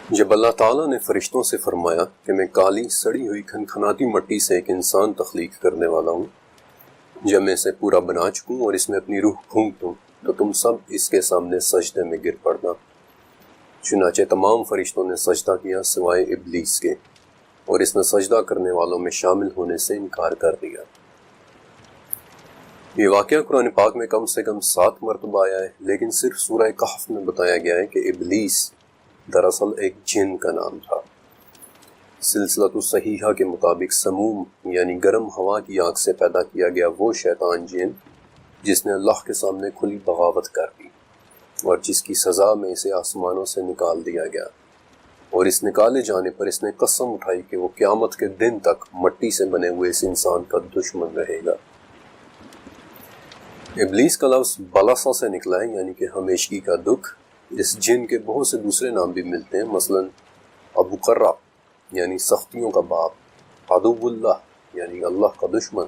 جب اللہ تعالیٰ نے فرشتوں سے فرمایا کہ میں کالی سڑی ہوئی کھنکھناتی مٹی سے ایک انسان تخلیق کرنے والا ہوں، جب میں اسے پورا بنا چکوں اور اس میں اپنی روح پھونک دوں تو تم سب اس کے سامنے سجدے میں گر پڑنا۔ چنانچہ تمام فرشتوں نے سجدہ کیا سوائے ابلیس کے، اور اس نے سجدہ کرنے والوں میں شامل ہونے سے انکار کر دیا۔ یہ واقعہ قرآن پاک میں کم سے کم 7 مرتبہ آیا ہے، لیکن صرف سورہ کہف میں بتایا گیا ہے کہ ابلیس دراصل ایک جن کا نام تھا۔ سلسلۃ الصحیحہ کے مطابق سموم یعنی گرم ہوا کی آگ سے پیدا کیا گیا وہ شیطان جن جس نے اللہ کے سامنے کھلی بغاوت کر دی، اور جس کی سزا میں اسے آسمانوں سے نکال دیا گیا، اور اس نکالے جانے پر اس نے قسم اٹھائی کہ وہ قیامت کے دن تک مٹی سے بنے ہوئے اس انسان کا دشمن رہے گا۔ ابلیس کا لفظ بلاسا سے نکلا ہے، یعنی کہ ہمیشگی کا دکھ۔ اس جن کے بہت سے دوسرے نام بھی ملتے ہیں، مثلا ابو قرہ یعنی سختیوں کا باپ، عدو اللہ یعنی اللہ کا دشمن،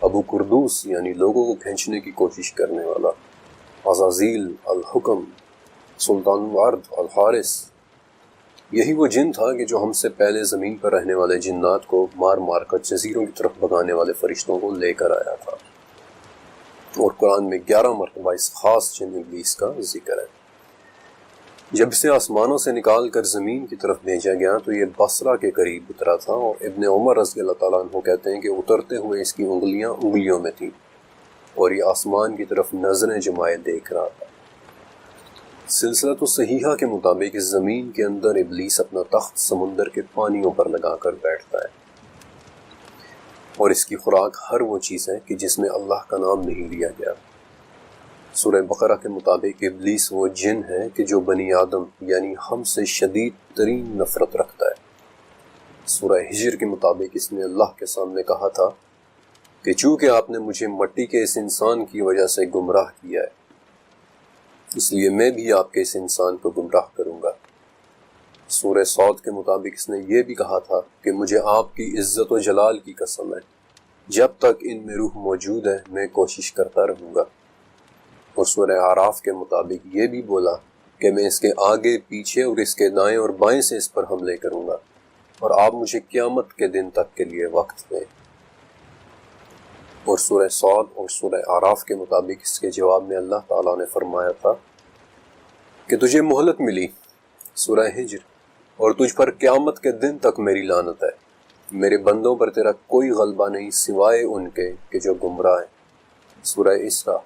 ابو کردوس یعنی لوگوں کو کھینچنے کی کوشش کرنے والا، عزازیل الحکم، سلطان الارض الحارس۔ یہی وہ جن تھا کہ جو ہم سے پہلے زمین پر رہنے والے جنات کو مار مار کر جزیروں کی طرف بھگانے والے فرشتوں کو لے کر آیا تھا، اور قرآن میں 11 مرتبہ اس خاص جن ابلیس کا ذکر ہے۔ جب اسے آسمانوں سے نکال کر زمین کی طرف بھیجا گیا تو یہ بصرہ کے قریب اترا تھا، اور ابن عمر رضی اللہ تعالیٰ عنہ کہتے ہیں کہ اترتے ہوئے اس کی انگلیوں میں تھیں، اور یہ آسمان کی طرف نظریں جمائے دیکھ رہا تھا۔ سلسلۃ الصحیحہ کے مطابق اس زمین کے اندر ابلیس اپنا تخت سمندر کے پانیوں پر لگا کر بیٹھتا ہے، اور اس کی خوراک ہر وہ چیز ہے کہ جس میں اللہ کا نام نہیں لیا گیا۔ سورہ بقرہ کے مطابق ابلیس وہ جن ہے کہ جو بنی آدم یعنی ہم سے شدید ترین نفرت رکھتا ہے۔ سورہ ہجر کے مطابق اس نے اللہ کے سامنے کہا تھا کہ چونکہ آپ نے مجھے مٹی کے اس انسان کی وجہ سے گمراہ کیا ہے، اس لیے میں بھی آپ کے اس انسان کو گمراہ کروں گا۔ سورہ صاد کے مطابق اس نے یہ بھی کہا تھا کہ مجھے آپ کی عزت و جلال کی قسم ہے، جب تک ان میں روح موجود ہے میں کوشش کرتا رہوں گا۔ اور سورہ اعراف کے مطابق یہ بھی بولا کہ میں اس کے آگے پیچھے اور اس کے دائیں اور بائیں سے اس پر حملے کروں گا، اور آپ مجھے قیامت کے دن تک کے لیے وقت دیں۔ اور سورہ صاد اور سورہ اعراف کے مطابق اس کے جواب میں اللہ تعالیٰ نے فرمایا تھا کہ تجھے مہلت ملی، سورہ ہجر، اور تجھ پر قیامت کے دن تک میری لعنت ہے، میرے بندوں پر تیرا کوئی غلبہ نہیں سوائے ان کے کہ جو گمراہ ہیں، سورہ اسراء،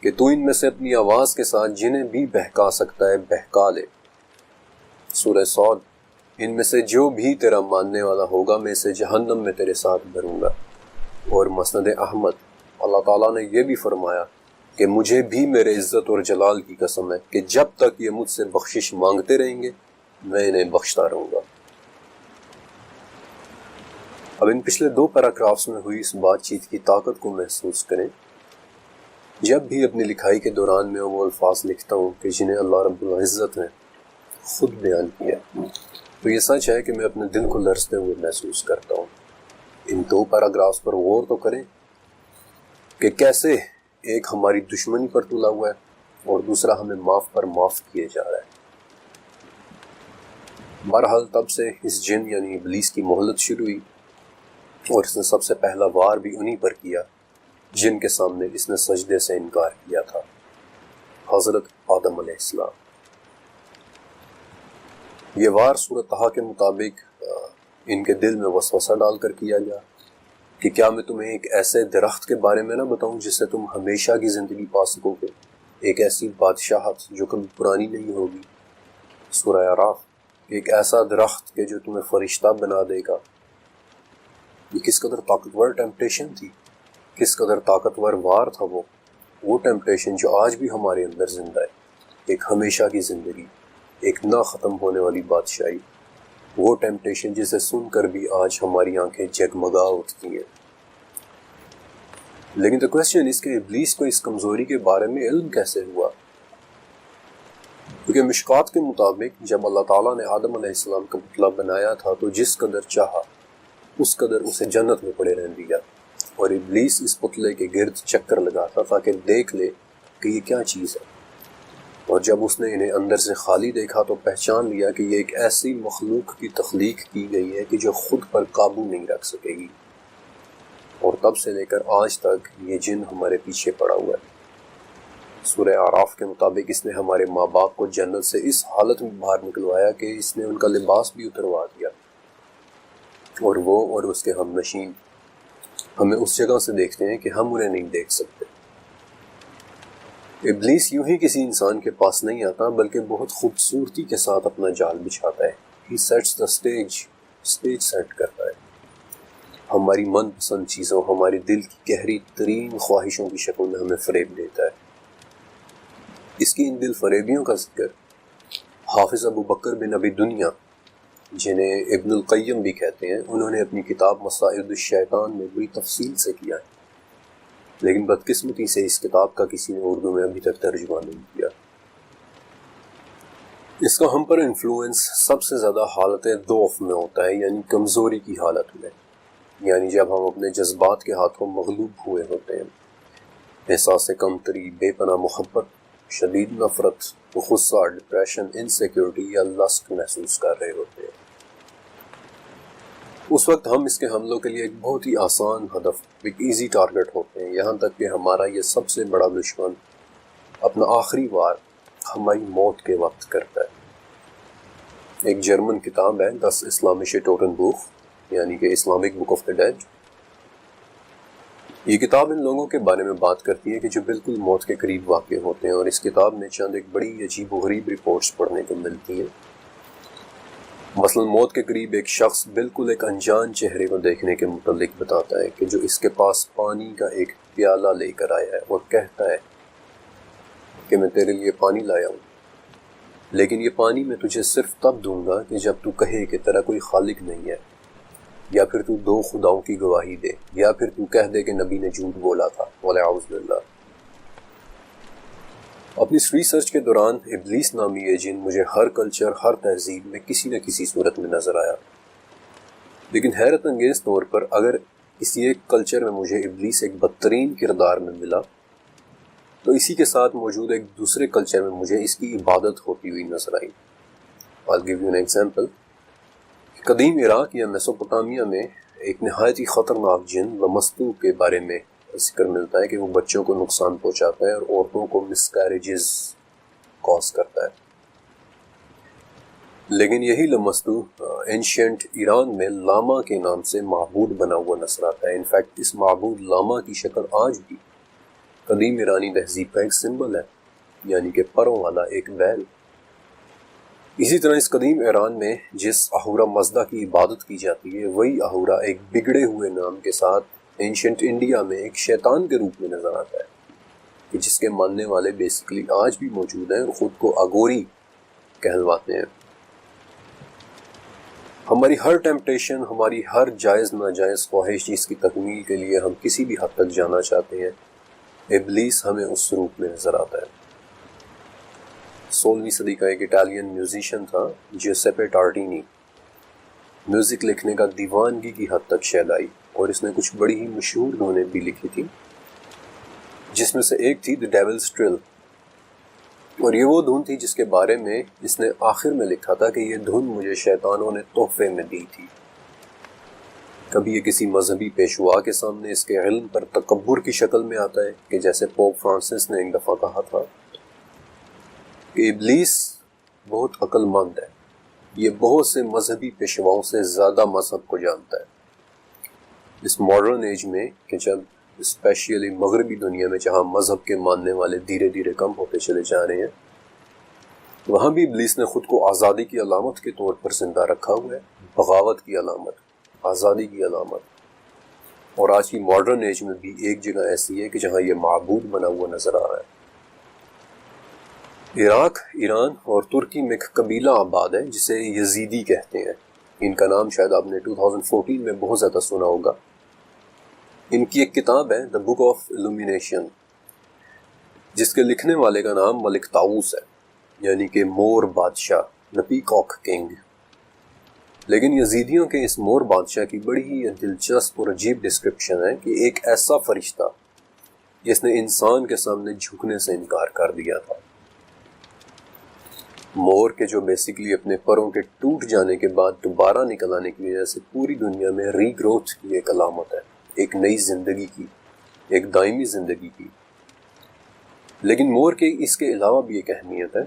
کہ تو ان میں سے اپنی آواز کے ساتھ جنہیں بھی بہکا سکتا ہے بہکا لے، سورہ صاد، ان میں سے جو بھی تیرا ماننے والا ہوگا میں اسے جہنم میں تیرے ساتھ بھروں گا۔ اور مسند احمد اللہ تعالیٰ نے یہ بھی فرمایا کہ مجھے بھی میرے عزت اور جلال کی قسم ہے کہ جب تک یہ مجھ سے بخشش مانگتے رہیں گے میں انہیں بخشتا رہوں گا۔ اب ان پچھلے 2 پیراگرافز میں ہوئی اس بات چیت کی طاقت کو محسوس کریں۔ جب بھی اپنی لکھائی کے دوران میں وہ الفاظ لکھتا ہوں کہ جنہیں اللہ رب العزت نے خود بیان کیا، تو یہ سچ ہے کہ میں اپنے دل کو لرزتے ہوئے محسوس کرتا ہوں۔ ان 2 پیراگرافز پر غور تو کریں کہ کیسے ایک ہماری دشمنی پر تلا ہوا ہے اور دوسرا ہمیں معاف پر معاف کیے جا رہا ہے۔ بہرحال تب سے اس جن یعنی ابلیس کی مہلت شروع ہوئی، اور اس نے سب سے پہلا وار بھی انہی پر کیا جن کے سامنے اس نے سجدے سے انکار کیا تھا، حضرت آدم علیہ السلام۔ یہ وار سورۃ طٰہٰ کے مطابق ان کے دل میں وسوسہ ڈال کر کیا گیا کہ کیا میں تمہیں ایک ایسے درخت کے بارے میں نہ بتاؤں جس سے تم ہمیشہ کی زندگی پا سکو گے، ایک ایسی بادشاہت جو کبھی پرانی نہیں ہوگی، سورہ اعراف، ایک ایسا درخت کہ جو تمہیں فرشتہ بنا دے گا۔ یہ کس قدر طاقتور ٹیمپٹیشن تھی، کس قدر طاقتور وار تھا وہ ٹیمپٹیشن جو آج بھی ہمارے اندر زندہ ہے، ایک ہمیشہ کی زندگی، ایک نہ ختم ہونے والی بادشاہی، وہ ٹیمپٹیشن جسے سن کر بھی آج ہماری آنکھیں جگمگا اٹھتی ہیں۔ لیکن تو کویسچن اس کہ ابلیس کو اس کمزوری کے بارے میں علم کیسے ہوا؟ کیونکہ مشکات کے مطابق جب اللہ تعالیٰ نے آدم علیہ السلام کا پتلا بنایا تھا تو جس قدر چاہا اس قدر اسے جنت میں پڑے رہنے دیا، اور ابلیس اس پتلے کے گرد چکر لگاتا تاکہ دیکھ لے کہ یہ کیا چیز ہے، اور جب اس نے انہیں اندر سے خالی دیکھا تو پہچان لیا کہ یہ ایک ایسی مخلوق کی تخلیق کی گئی ہے کہ جو خود پر قابو نہیں رکھ سکے گی، اور تب سے لے کر آج تک یہ جن ہمارے پیچھے پڑا ہوا ہے۔ سورہ اعراف کے مطابق اس نے ہمارے ماں باپ کو جنت سے اس حالت میں باہر نکلوایا کہ اس نے ان کا لباس بھی اتروا دیا، اور وہ اور اس کے ہم نشین ہمیں اس جگہ سے دیکھتے ہیں کہ ہم انہیں نہیں دیکھ سکتے۔ ابلیس یوں ہی کسی انسان کے پاس نہیں آتا، بلکہ بہت خوبصورتی کے ساتھ اپنا جال بچھاتا ہے۔ ہی سیٹس دا اسٹیج سیٹ کرتا ہے، ہماری من پسند چیزوں، ہمارے دل کی گہری ترین خواہشوں کی شکل میں ہمیں فریب دیتا ہے۔ اس کی ان دل فریبیوں کا ذکر حافظ ابو بکر بن ابی دنیا، جنہیں ابن القیم بھی کہتے ہیں، انہوں نے اپنی کتاب مصائد الشیطان میں بڑی تفصیل سے کیا ہے، لیکن بدقسمتی سے اس کتاب کا کسی نے اردو میں ابھی تک ترجمہ نہیں کیا۔ اس کا ہم پر انفلوئنس سب سے زیادہ حالت ضعف میں ہوتا ہے، یعنی کمزوری کی حالت میں، یعنی جب ہم اپنے جذبات کے ہاتھوں مغلوب ہوئے ہوتے ہیں، احساس کمتری، بے پناہ محبت، شدید نفرت، غصہ، ڈپریشن، انسیکیورٹی یا لسٹ محسوس کر رہے ہوتے ہیں۔ اس وقت ہم اس کے حملوں کے لیے ایک بہت ہی آسان ہدف، ایک ایزی ٹارگٹ ہوتے ہیں، یہاں تک کہ ہمارا یہ سب سے بڑا دشمن اپنا آخری وار ہماری موت کے وقت کرتا ہے۔ ایک جرمن کتاب ہے Das Islamische Totenbuch، یعنی کہ Islamic book of the dead. یہ کتاب ان لوگوں کے بارے میں بات کرتی ہے کہ جو بالکل موت کے قریب واقع ہوتے ہیں، اور اس کتاب میں چند ایک بڑی عجیب و غریب رپورٹس پڑھنے کو ملتی ہیں۔ مثلا موت کے قریب ایک شخص بالکل ایک انجان چہرے کو دیکھنے کے متعلق بتاتا ہے کہ جو اس کے پاس پانی کا ایک پیالہ لے کر آیا ہے اور کہتا ہے کہ میں تیرے لیے پانی لایا ہوں، لیکن یہ پانی میں تجھے صرف تب دوں گا کہ جب تو کہے کہ تیرا کوئی خالق نہیں ہے، یا پھر تو دو خداؤں کی گواہی دے، یا پھر تو کہہ دے کہ نبی نے جھوٹ بولا تھا، والعیاذ باللہ۔ اپنی اس ریسرچ کے دوران ابلیس نامی یہ جن مجھے ہر کلچر، ہر تہذیب میں کسی نہ کسی صورت میں نظر آیا، لیکن حیرت انگیز طور پر اگر کسی ایک کلچر میں مجھے ابلیس ایک بدترین کردار میں ملا، تو اسی کے ساتھ موجود ایک دوسرے کلچر میں مجھے اس کی عبادت ہوتی ہوئی نظر آئی۔ I'll give you an example۔ قدیم عراق یا میسوپوٹامیہ میں ایک نہایت ہی خطرناک جن لمستو کے بارے میں ذکر ملتا ہے کہ وہ بچوں کو نقصان پہنچاتا ہے اور عورتوں کو مسکیریجز کاز کرتا ہے۔ لیکن یہی لمستو اینشینٹ ایران میں لاما کے نام سے معبود بنا ہوا نظر آتا ہے۔ انفیکٹ اس معبود لاما کی شکل آج بھی قدیم ایرانی تہذیب کا ایک سمبل ہے، یعنی کہ پروں والا ایک بیل۔ اسی طرح اس قدیم ایران میں جس اہورا مزدا کی عبادت کی جاتی ہے، وہی اہورا ایک بگڑے ہوئے نام کے ساتھ اینشنٹ انڈیا میں ایک شیطان کے روپ میں نظر آتا ہے، کہ جس کے ماننے والے بیسیکلی آج بھی موجود ہیں اور خود کو اگوری کہلواتے ہیں۔ ہماری ہر ٹیمپٹیشن، ہماری ہر جائز ناجائز خواہش جس کی تکمیل کے لیے ہم کسی بھی حد تک جانا چاہتے ہیں، ابلیس ہمیں اس روپ میں نظر آتا ہے۔ 16ویں صدی کا ایک اٹالین میوزیشین تھا جیوسیپے ٹارڈینی، میوزک لکھنے کا دیوانگی کی حد تک شیلائی، اور اس نے کچھ بڑی ہی مشہور دھنیں بھی لکھی تھی، جس میں سے ایک تھی دی ڈیولز ٹرل، اور یہ وہ دھن تھی جس کے بارے میں اس نے آخر میں لکھا تھا کہ یہ دھن مجھے شیطانوں نے تحفے میں دی تھی۔ کبھی یہ کسی مذہبی پیشوا کے سامنے اس کے علم پر تکبر کی شکل میں آتا ہے، کہ جیسے پوپ فرانسس نے ایک دفعہ کہا تھا کہ ابلیس بہت عقل مند ہے، یہ بہت سے مذہبی پیشواؤں سے زیادہ مذہب کو جانتا ہے۔ اس ماڈرن ایج میں کہ جب اسپیشلی مغربی دنیا میں جہاں مذہب کے ماننے والے دھیرے دھیرے کم ہوتے چلے جا رہے ہیں، وہاں بھی ابلیس نے خود کو آزادی کی علامت کے طور پر زندہ رکھا ہوا ہے، بغاوت کی علامت، آزادی کی علامت۔ اور آج کی ماڈرن ایج میں بھی ایک جگہ ایسی ہے کہ جہاں یہ معبود بنا ہوا نظر آ رہا ہے۔ عراق، ایران اور ترکی میں ایک قبیلہ آباد ہے جسے یزیدی کہتے ہیں۔ ان کا نام شاید آپ نے 2014 میں بہت زیادہ سنا ہوگا۔ ان کی ایک کتاب ہے دا بک آف ایلومینیشن، جس کے لکھنے والے کا نام ملک طاؤس ہے، یعنی کہ مور بادشاہ، دا پیکاک کنگ۔ لیکن یزیدیوں کے اس مور بادشاہ کی بڑی ہی دلچسپ اور عجیب ڈسکرپشن ہے کہ ایک ایسا فرشتہ جس نے انسان کے سامنے جھکنے سے انکار کر دیا تھا۔ مور کے جو بیسیکلی اپنے پروں کے ٹوٹ جانے کے بعد دوبارہ نکل آنے کی وجہ سے پوری دنیا میں ری گروتھ کی ایک علامت ہے، ایک نئی زندگی کی، ایک دائمی زندگی کی۔ لیکن مور کے اس کے علاوہ بھی ایک اہمیت ہے۔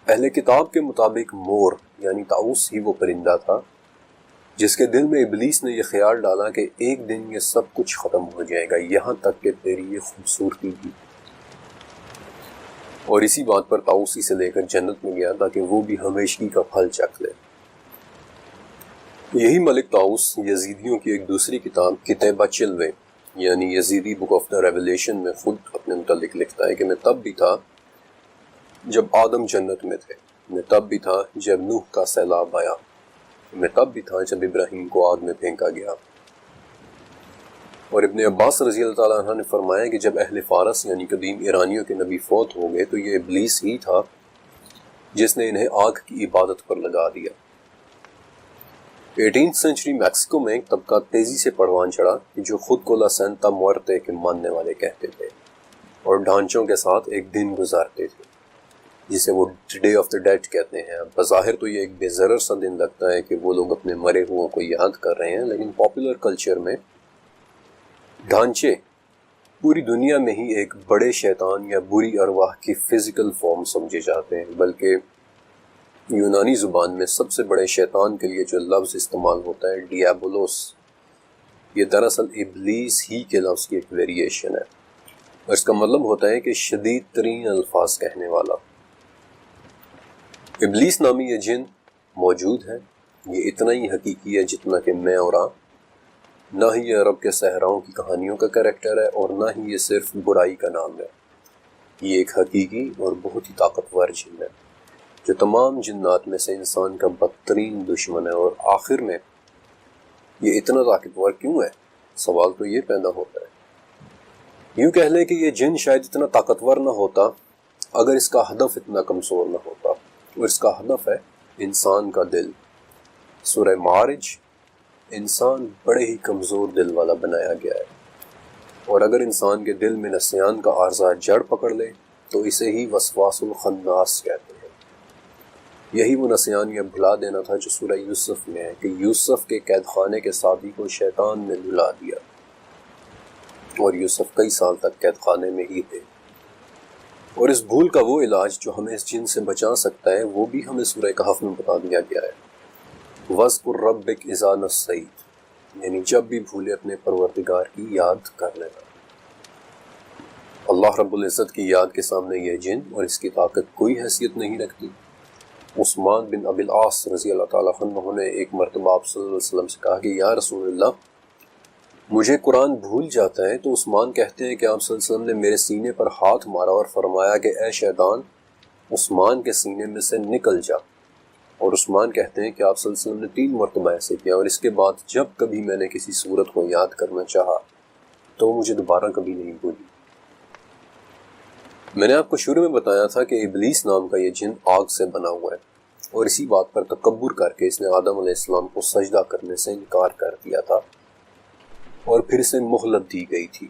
اہل کتاب کے مطابق مور یعنی طاؤس ہی وہ پرندہ تھا جس کے دل میں ابلیس نے یہ خیال ڈالا کہ ایک دن یہ سب کچھ ختم ہو جائے گا، یہاں تک کہ تیری یہ خوبصورتی بھی، اور اسی بات پر طاؤس اسے لے کر جنت میں گیا تاکہ وہ بھی ہمیشگی کا پھل چکھ لے۔ یہی ملک طاؤس یزیدیوں کی ایک دوسری کتاب کتیبہ چلوے یعنی یزیدی بک آف دا ریولیشن میں خود اپنے متعلق لکھتا ہے کہ میں تب بھی تھا جب آدم جنت میں تھے، میں تب بھی تھا جب نوح کا سیلاب آیا، میں تب بھی تھا جب ابراہیم کو آگ میں پھینکا گیا۔ اور ابن عباس رضی اللہ تعالیٰ عنہ نے فرمایا کہ جب اہل فارس یعنی قدیم ایرانیوں کے نبی فوت ہو گئے تو یہ ابلیس ہی تھا جس نے انہیں آگ کی عبادت پر لگا دیا۔ 18th سینچری میکسیکو میں ایک طبقہ تیزی سے پروان چڑھا کہ جو خود کو لا سینتا موارتے کے ماننے والے کہتے تھے اور ڈھانچوں کے ساتھ ایک دن گزارتے تھے جسے وہ ڈے آف دا ڈیڈ کہتے ہیں۔ بظاہر تو یہ ایک بے ضرر سا دن لگتا ہے کہ وہ لوگ اپنے مرے ہوا کو یاد کر رہے ہیں، لیکن پاپولر کلچر میں ڈھانچے پوری دنیا میں ہی ایک بڑے شیطان یا بری ارواح کی فزیکل فارم سمجھے جاتے ہیں، بلکہ یونانی زبان میں سب سے بڑے شیطان کے لیے جو لفظ استعمال ہوتا ہے ڈیابولوس، یہ دراصل ابلیس ہی کے لفظ کی ایک ویریشن ہے، اور اس کا مطلب ہوتا ہے کہ شدید ترین الفاظ کہنے والا۔ ابلیس نامی یہ جن موجود ہے، یہ اتنا ہی حقیقی ہے جتنا کہ میں اور آپ، نہ ہی یہ عرب کے صحراؤں کی کہانیوں کا کریکٹر ہے اور نہ ہی یہ صرف برائی کا نام ہے۔ یہ ایک حقیقی اور بہت ہی طاقتور جن ہے جو تمام جنات میں سے انسان کا بدترین دشمن ہے۔ اور آخر میں یہ اتنا طاقتور کیوں ہے؟ سوال تو یہ پیدا ہوتا ہے۔ یوں کہہ لیں کہ یہ جن شاید اتنا طاقتور نہ ہوتا اگر اس کا ہدف اتنا کمزور نہ ہوتا، اور اس کا ہدف ہے انسان کا دل۔ سورہ معارج انسان بڑے ہی کمزور دل والا بنایا گیا ہے، اور اگر انسان کے دل میں نسیان کا عارضہ جڑ پکڑ لے تو اسے ہی وسواس الخناس کہتے ہیں۔ یہی وہ نسیان یا بھلا دینا تھا جو سورہ یوسف میں ہے کہ یوسف کے قید خانے کے ساتھی کو شیطان نے بھلا دیا، اور یوسف کئی سال تک قید خانے میں ہی تھے۔ اور اس بھول کا وہ علاج جو ہمیں اس جن سے بچا سکتا ہے وہ بھی ہمیں سورہ کہف میں بتا دیا گیا ہے۔ وَاذْكُرْ رَبَّكَ إِذَا نَسِيتَ، یعنی جب بھی بھولے اپنے پروردگار کی یاد کر لینا۔ اللہ رب العزت کی یاد کے سامنے یہ جن اور اس کی طاقت کوئی حیثیت نہیں رکھتی۔ عثمان بن ابی العاص رضی اللہ تعالیٰ عنہ نے ایک مرتبہ آپ صلی اللہ علیہ وسلم سے کہا کہ یا رسول اللہ، مجھے قرآن بھول جاتا ہے۔ تو عثمان کہتے ہیں کہ آپ صلی اللہ علیہ وسلم نے میرے سینے پر ہاتھ مارا اور فرمایا کہ اے شیطان، عثمان کے سینے میں سے نکل جا۔ اور عثمان کہتے ہیں کہ آپ صلی اللہ علیہ وسلم نے 3 مرتبہ ایسے کیا، اور اس کے بعد جب کبھی میں نے کسی صورت کو یاد کرنا چاہا تو مجھے دوبارہ کبھی نہیں بھولی۔ میں نے آپ کو شروع میں بتایا تھا کہ ابلیس نام کا یہ جن آگ سے بنا ہوا ہے، اور اسی بات پر تکبر کر کے اس نے آدم علیہ السلام کو سجدہ کرنے سے انکار کر دیا تھا، اور پھر اسے مہلت دی گئی تھی،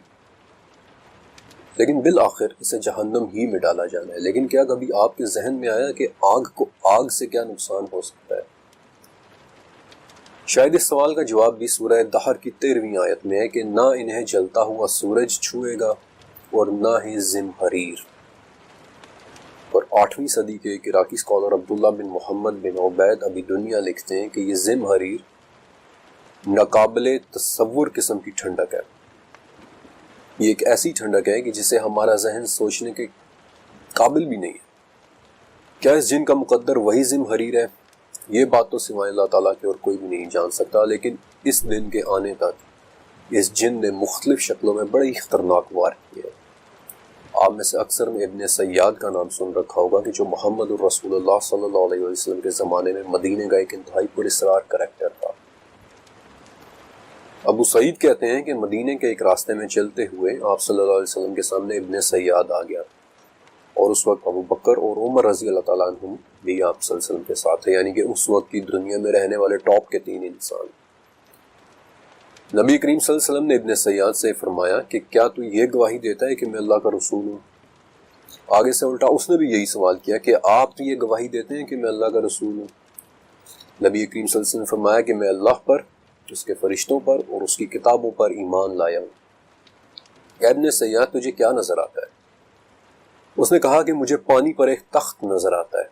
لیکن بالآخر اسے جہنم ہی میں ڈالا جانا ہے۔ لیکن کیا کبھی آپ کے ذہن میں آیا کہ آگ سے کیا نقصان ہو سکتا ہے؟ شاید اس سوال کا جواب بھی سورہ دہر کی 13ویں آیت میں ہے کہ نہ انہیں جلتا ہوا سورج چھوئے گا اور نہ ہی زمہریر۔ اور 8ویں صدی کے ایک عراقی اسکالر عبداللہ بن محمد بن عبید ابی دنیا لکھتے ہیں کہ یہ زمہریر ناقابل تصور قسم کی ٹھنڈک ہے۔ یہ ایک ایسی ٹھنڈک ہے کہ جسے ہمارا ذہن سوچنے کے قابل بھی نہیں ہے۔ کیا اس جن کا مقدر وہی زمہریر ہے؟ یہ بات تو سوائے اللہ تعالیٰ کے اور کوئی بھی نہیں جان سکتا، لیکن اس دن کے آنے تک اس جن نے مختلف شکلوں میں بڑے ہی خطرناک وار کیے ہیں۔ آپ میں سے اکثر نے ابن سیاد کا نام سن رکھا ہوگا کہ جو محمد الرسول اللہ صلی اللہ علیہ وسلم کے زمانے میں مدینے کا ایک انتہائی پراسرار کریکٹر تھا۔ ابو سعید کہتے ہیں کہ مدینے کے ایک راستے میں چلتے ہوئے آپ صلی اللہ علیہ وسلم کے سامنے ابن سیاد آ گیا، اور اس وقت ابو بکر اور عمر رضی اللہ تعالیٰ عنہم بھی آپ صلی اللہ علیہ وسلم کے ساتھ تھے، یعنی کہ اس وقت کی دنیا میں رہنے والے ٹاپ کے 3 انسان۔ نبی کریم صلی اللہ علیہ وسلم نے ابن سیاد سے فرمایا کہ کیا تو یہ گواہی دیتا ہے کہ میں اللہ کا رسول ہوں؟ آگے سے الٹا اس نے بھی یہی سوال کیا کہ آپ یہ گواہی دیتے ہیں کہ میں اللہ کا رسول ہوں؟ نبی کریم صلی اللہ علیہ وسلم نے فرمایا کہ میں اللہ پر، اس کے فرشتوں پر اور اس کی کتابوں پر ایمان لایا ہوں۔ ابن سیاد تجھے کیا نظر آتا ہے؟ اس نے کہا کہ مجھے پانی پر ایک تخت نظر آتا ہے۔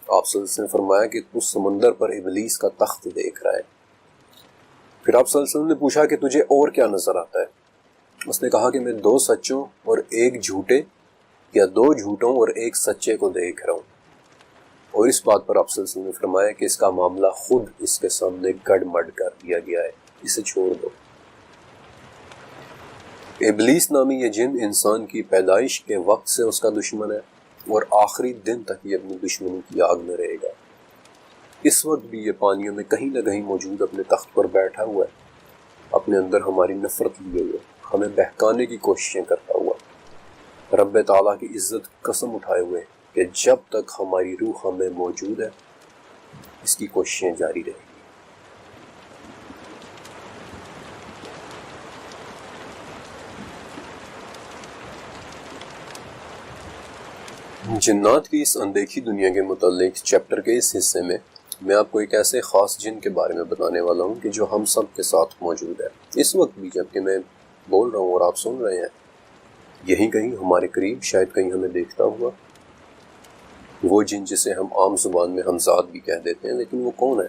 آپ صلی اللہ علیہ وسلم نے فرمایا کہ تو سمندر پر ابلیس کا تخت دیکھ رہا ہے۔ پھر آپ صلی اللہ علیہ وسلم نے پوچھا کہ تجھے اور کیا نظر آتا ہے؟ اس نے کہا کہ میں 2 سچوں اور 1 جھوٹے یا 2 جھوٹوں اور 1 سچے کو دیکھ رہا ہوں۔ اور اس بات پر آپ صلی اللہ علیہ وسلم نے فرمایا کہ اس کا معاملہ خود اس کے سامنے گڑ مڑ کر دیا گیا ہے، اسے چھوڑ دو۔ ابلیس نامی یہ جن انسان کی پیدائش کے وقت سے اس کا دشمن ہے اور آخری دن تک یہ اپنی دشمنی کی آگ میں رہے گا۔ اس وقت بھی یہ پانیوں میں کہیں نہ کہیں موجود اپنے تخت پر بیٹھا ہوا ہے، اپنے اندر ہماری نفرت لیے ہوئے، ہمیں بہکانے کی کوششیں کرتا ہوا۔ رب تعالیٰ کی عزت قسم اٹھائے ہوئے کہ جب تک ہماری روح ہمیں موجود ہے اس کی کوششیں جاری رہیں گی۔ جنات کی اس اندیکھی دنیا کے متعلق چیپٹر کے اس حصے میں آپ کو ایک ایسے خاص جن کے بارے میں بتانے والا ہوں کہ جو ہم سب کے ساتھ موجود ہے اس وقت بھی، جبکہ میں بول رہا ہوں اور آپ سن رہے ہیں، یہیں کہیں ہمارے قریب، شاید کہیں ہمیں دیکھتا ہوا۔ وہ جن جسے ہم عام زبان میں ہمزاد بھی کہہ دیتے ہیں، لیکن وہ کون ہے؟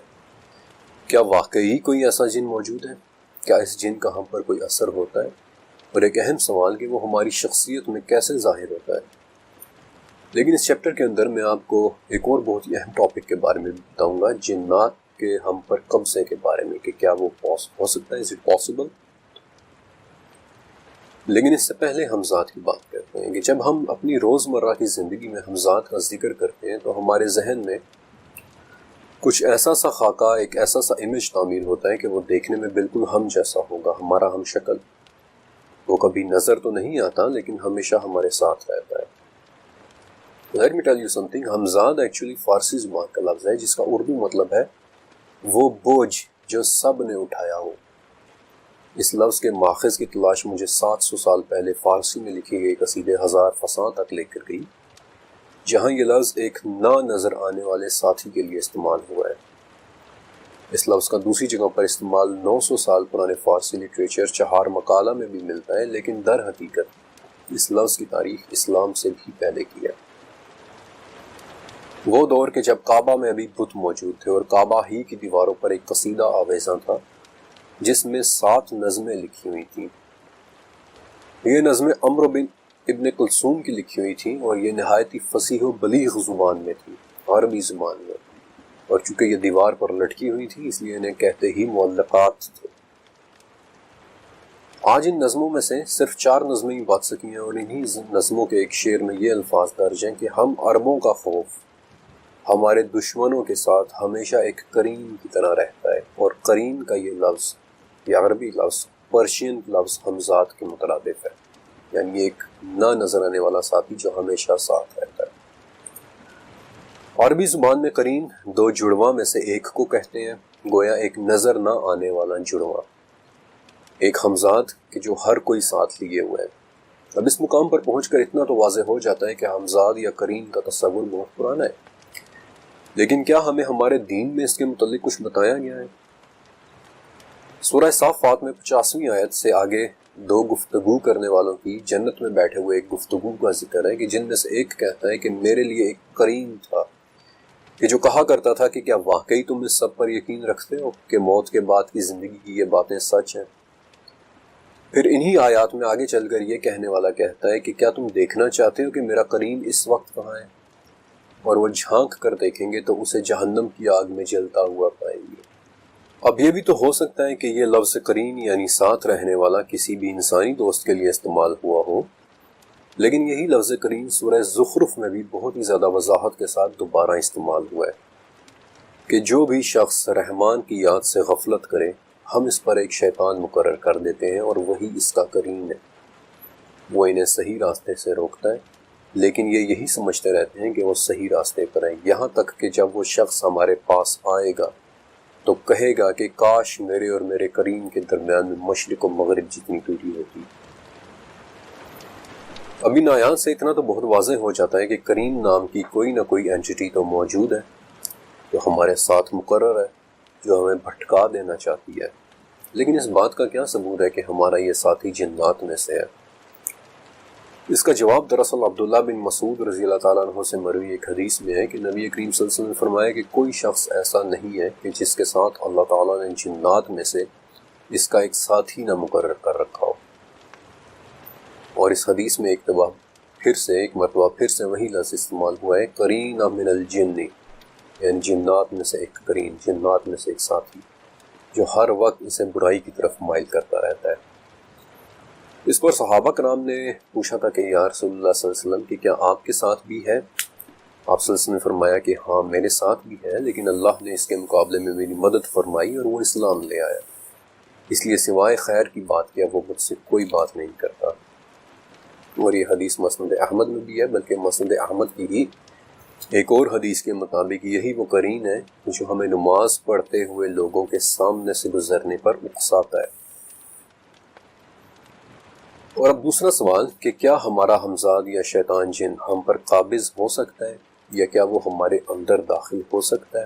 کیا واقعی کوئی ایسا جن موجود ہے؟ کیا اس جن کا ہم پر کوئی اثر ہوتا ہے؟ اور ایک اہم سوال کہ وہ ہماری شخصیت میں کیسے ظاہر ہوتا ہے؟ لیکن اس چیپٹر کے اندر میں آپ کو ایک اور بہت ہی اہم ٹاپک کے بارے میں بتاؤں گا، جنات کے ہم پر قبضے کے بارے میں، کہ کیا وہ ہو سکتا ہے، is it possible؟ لیکن اس سے پہلے ہم ذات کی بات کرتے ہیں کہ جب ہم اپنی روزمرہ کی زندگی میں ہم ذات کا ذکر کرتے ہیں تو ہمارے ذہن میں کچھ ایسا سا خاکہ، ایک ایسا سا امیج تعمیر ہوتا ہے کہ وہ دیکھنے میں بالکل ہم جیسا ہوگا، ہمارا ہم شکل۔ وہ کبھی نظر تو نہیں آتا لیکن ہمیشہ ہمارے ساتھ رہتا ہے۔ Let me tell you something، ہمزاد ایکچولی فارسی زبان کا لفظ ہے جس کا اردو مطلب ہے وہ بوجھ جو سب نے اٹھایا ہو۔ اس لفظ کے ماخذ کی تلاش مجھے 700 سال پہلے فارسی میں لکھی گئی قصیدے 1000 فصاں تک لے کر گئی، جہاں یہ لفظ ایک نہ نظر آنے والے ساتھی کے لیے استعمال ہوا ہے۔ اس لفظ کا دوسری جگہ پر استعمال 900 سال پرانے فارسی لٹریچر چہار مقالہ میں بھی ملتا ہے، لیکن در حقیقت اس لفظ کی تاریخ اسلام سے بھی پہلے کی ہے۔ وہ دور کے جب کعبہ میں ابھی بت موجود تھے اور کعبہ ہی کی دیواروں پر ایک قصیدہ آویزاں تھا جس میں 7 نظمیں لکھی ہوئی تھیں۔ یہ نظمیں عمرو بن ابن کلثوم کی لکھی ہوئی تھیں اور یہ نہایت ہی فصیح و بلیغ زبان میں تھی، عربی زبان میں، اور چونکہ یہ دیوار پر لٹکی ہوئی تھی اس لیے انہیں کہتے ہی معلقات تھے۔ آج ان نظموں میں سے صرف 4 نظمیں ہی بچ سکی ہیں اور انہی نظموں کے ایک شعر میں یہ الفاظ درج ہیں کہ ہم عربوں کا خوف ہمارے دشمنوں کے ساتھ ہمیشہ ایک قرین کی طرح رہتا ہے، اور قرین کا یہ لفظ، یہ عربی لفظ پرشین لفظ ہمزاد کے مترادف ہے، یعنی ایک نہ نظر آنے والا ساتھی جو ہمیشہ ساتھ رہتا ہے۔ عربی زبان میں قرین 2 جڑواں میں سے ایک کو کہتے ہیں، گویا ایک نظر نہ آنے والا جڑواں، ایک ہمزاد کہ جو ہر کوئی ساتھ لیے ہوئے ہے۔ اب اس مقام پر پہنچ کر اتنا تو واضح ہو جاتا ہے کہ ہمزاد یا قرین کا تصور بہت پرانا ہے، لیکن کیا ہمیں ہمارے دین میں اس کے متعلق کچھ بتایا گیا ہے؟ سورہ صافات میں 50ویں آیت سے آگے 2 گفتگو کرنے والوں کی جنت میں بیٹھے ہوئے ایک گفتگو کا ذکر ہے کہ جن میں سے ایک کہتا ہے کہ میرے لیے ایک قرین تھا کہ جو کہا کرتا تھا کہ کیا واقعی تم اس سب پر یقین رکھتے ہو کہ موت کے بعد کی زندگی کی یہ باتیں سچ ہیں؟ پھر انہی آیات میں آگے چل کر یہ کہنے والا کہتا ہے کہ کیا تم دیکھنا چاہتے ہو کہ میرا قرین اس وقت کہاں ہے؟ اور وہ جھانک کر دیکھیں گے تو اسے جہنم کی آگ میں جلتا ہوا پائیں گے۔ اب یہ بھی تو ہو سکتا ہے کہ یہ لفظ قرین یعنی ساتھ رہنے والا کسی بھی انسانی دوست کے لیے استعمال ہوا ہو، لیکن یہی لفظ قرین سورہ زخرف میں بھی بہت ہی زیادہ وضاحت کے ساتھ دوبارہ استعمال ہوا ہے کہ جو بھی شخص رحمان کی یاد سے غفلت کرے ہم اس پر ایک شیطان مقرر کر دیتے ہیں اور وہی اس کا قرین ہے۔ وہ انہیں صحیح راستے سے روکتا ہے، لیکن یہ یہی سمجھتے رہتے ہیں کہ وہ صحیح راستے پر ہیں، یہاں تک کہ جب وہ شخص ہمارے پاس آئے گا تو کہے گا کہ کاش میرے اور میرے قرین کے درمیان میں مشرق و مغرب جتنی دوری ہوتی۔ ابھی نایان سے اتنا تو بہت واضح ہو جاتا ہے کہ کریم نام کی کوئی نہ کوئی اینٹی تو موجود ہے جو ہمارے ساتھ مقرر ہے، جو ہمیں بھٹکا دینا چاہتی ہے، لیکن اس بات کا کیا ثبوت ہے کہ ہمارا یہ ساتھی جنات میں سے ہے؟ اس کا جواب دراصل عبداللہ بن مسعود رضی اللہ تعالیٰ عنہ سے مروی ایک حدیث میں ہے کہ نبی کریم صلی اللہ علیہ وسلم نے فرمایا کہ کوئی شخص ایسا نہیں ہے کہ جس کے ساتھ اللہ تعالیٰ نے جنات میں سے اس کا ایک ساتھی نہ مقرر کر رکھا ہو۔ اور اس حدیث میں ایک مرتبہ پھر سے وہی لفظ استعمال ہوا ہے، قرین من الجن، یعنی جنات میں سے ایک قرین، جنات میں سے ایک ساتھی جو ہر وقت اسے برائی کی طرف مائل کرتا رہتا ہے۔ اس پر صحابہ کرام نے پوچھا تھا کہ یا رسول اللہ صلی اللہ علیہ وسلم کہ کیا آپ کے ساتھ بھی ہے؟ آپ صلی اللہ علیہ وسلم نے فرمایا کہ ہاں میرے ساتھ بھی ہے، لیکن اللہ نے اس کے مقابلے میں میری مدد فرمائی اور وہ اسلام لے آیا، اس لیے سوائے خیر کی بات کیا وہ مجھ سے کوئی بات نہیں کرتا۔ اور یہ حدیث مسند احمد میں بھی ہے، بلکہ مسند احمد کی ہی ایک اور حدیث کے مطابق یہی وہ قرین ہے جو ہمیں نماز پڑھتے ہوئے لوگوں کے سامنے سے گزرنے پر اکساتا ہے۔ اور اب دوسرا سوال کہ کیا ہمارا ہمزاد یا شیطان جن ہم پر قابض ہو سکتا ہے یا کیا وہ ہمارے اندر داخل ہو سکتا ہے؟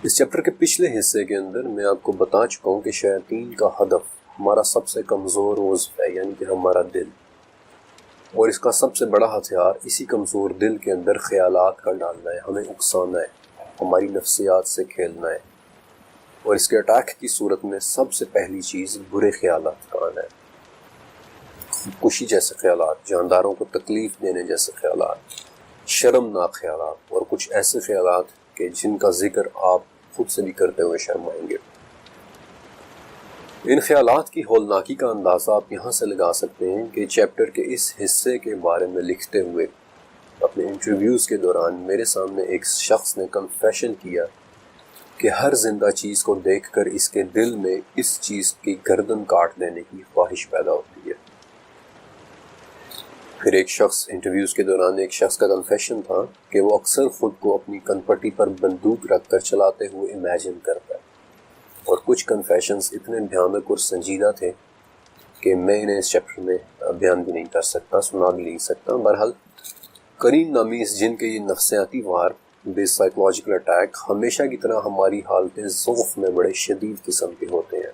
اس چیپٹر کے پچھلے حصے کے اندر میں آپ کو بتا چکا ہوں کہ شیاطین کا ہدف ہمارا سب سے کمزور عضو ہے، یعنی کہ ہمارا دل، اور اس کا سب سے بڑا ہتھیار اسی کمزور دل کے اندر خیالات کا ڈالنا ہے، ہمیں اکسانا ہے، ہماری نفسیات سے کھیلنا ہے، اور اس کے اٹیک کی صورت میں سب سے پہلی چیز برے خیالات کا آنا ہے، خودکشی جیسے خیالات، جانداروں کو تکلیف دینے جیسے خیالات، شرمناک خیالات، اور کچھ ایسے خیالات کہ جن کا ذکر آپ خود سے بھی کرتے ہوئے شرمائیں گے۔ ان خیالات کی ہولناکی کا اندازہ آپ یہاں سے لگا سکتے ہیں کہ چیپٹر کے اس حصے کے بارے میں لکھتے ہوئے اپنے انٹرویوز کے دوران میرے سامنے ایک شخص نے کنفیشن کیا کہ ہر زندہ چیز کو دیکھ کر اس کے دل میں اس چیز کی گردن کاٹ دینے کی خواہش پیدا ہوتی ہے۔ پھر انٹرویوز کے دوران ایک شخص کا کنفیشن تھا کہ وہ اکثر خود کو اپنی کنپٹی پر بندوق رکھ کر چلاتے ہوئے امیجن کرتا ہے، اور کچھ کنفیشنز اتنے بھیانک اور سنجیدہ تھے کہ میں انہیں اس چیپٹر میں بیان بھی نہیں کر سکتا، سنا بھی نہیں سکتا۔ بہرحال کریم نامی اس جن کے یہ نفسیاتی وار، بیس سائیکولوجیکل اٹیک، ہمیشہ کی طرح ہماری حالتیں ذوف میں بڑے شدید قسم کے ہوتے ہیں،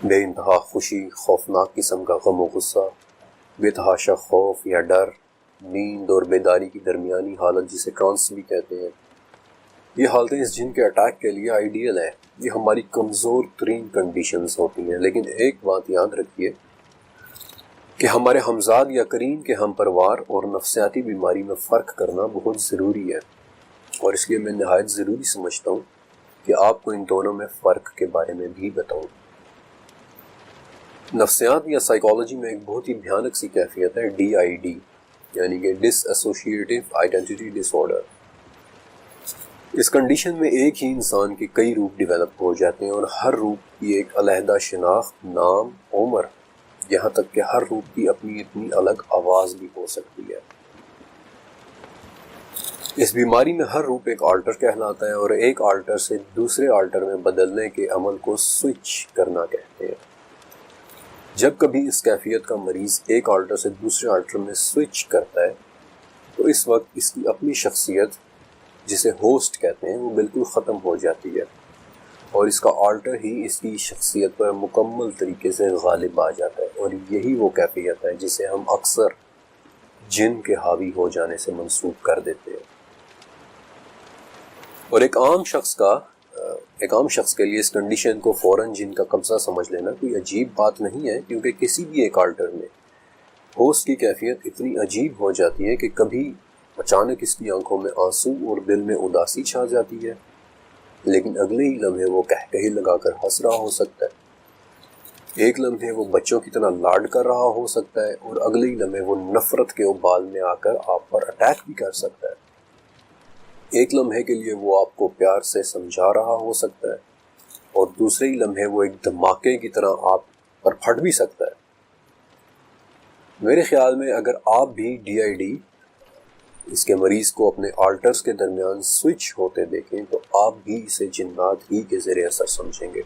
بے انتہا خوشی، خوفناک قسم کا غم و غصہ، بے تحاشا خوف یا ڈر، نیند اور بیداری کی درمیانی حالت جسے ٹرانس بھی کہتے ہیں۔ یہ حالتیں اس جن کے اٹیک کے لیے آئیڈیل ہے، یہ ہماری کمزور ترین کنڈیشنز ہوتی ہیں، لیکن ایک بات یاد رکھیے کہ ہمارے ہمزاد یا قرین کے ہم پروار اور نفسیاتی بیماری میں فرق کرنا بہت ضروری ہے، اور اس لیے میں نہایت ضروری سمجھتا ہوں کہ آپ کو ان دونوں میں فرق کے بارے میں بھی بتاؤں۔ نفسیات یا سائیکالوجی میں ایک بہت ہی بھیانک سی کیفیت ہے DID، یعنی کہ ڈس ایسوسیٹیو آئیڈینٹی ڈس آرڈر۔ اس کنڈیشن میں ایک ہی انسان کے کئی روپ ڈیولپ ہو جاتے ہیں، اور ہر روپ کی ایک علیحدہ شناخت، نام، عمر، یہاں تک کہ ہر روپ کی اپنی الگ آواز بھی ہو سکتی ہے۔ اس بیماری میں ہر روپ ایک آلٹر کہلاتا ہے، اور ایک آلٹر سے دوسرے آلٹر میں بدلنے کے عمل کو سوئچ کرنا کہتے ہیں۔ جب کبھی اس کیفیت کا مریض ایک آلٹر سے دوسرے آلٹر میں سوئچ کرتا ہے تو اس وقت اس کی اپنی شخصیت، جسے ہوسٹ کہتے ہیں، وہ بالکل ختم ہو جاتی ہے، اور اس کا آلٹر ہی اس کی شخصیت پر مکمل طریقے سے غالب آ جاتا ہے، اور یہی وہ کیفیت ہے جسے ہم اکثر جن کے حاوی ہو جانے سے منسوب کر دیتے ہیں۔ اور ایک عام شخص کے لیے اس کنڈیشن کو فوراً جن کا قبضہ سمجھ لینا کوئی عجیب بات نہیں ہے، کیونکہ کسی بھی ایک آلٹر میں ہوسٹ کی کیفیت اتنی عجیب ہو جاتی ہے کہ کبھی اچانک اس کی آنکھوں میں آنسو اور دل میں اداسی چھا جاتی ہے، لیکن اگلے ہی لمحے وہ کہکہے لگا کر ہنس رہا ہو سکتا ہے، ایک لمحے وہ بچوں کی طرح لاڈ کر رہا ہو سکتا ہے، اور اگلے ہی لمحے وہ نفرت کے ابال میں آ کر آپ پر اٹیک بھی کر سکتا ہے، ایک لمحے کے لیے وہ آپ کو پیار سے سمجھا رہا ہو سکتا ہے، اور دوسرے ہی لمحے وہ ایک دھماکے کی طرح آپ پر پھٹ بھی سکتا ہے۔ میرے خیال میں اگر آپ بھی DID اس کے مریض کو اپنے آلٹرز کے درمیان سوئچ ہوتے دیکھیں تو آپ بھی اسے جنات ہی کے زیر اثر سمجھیں گے۔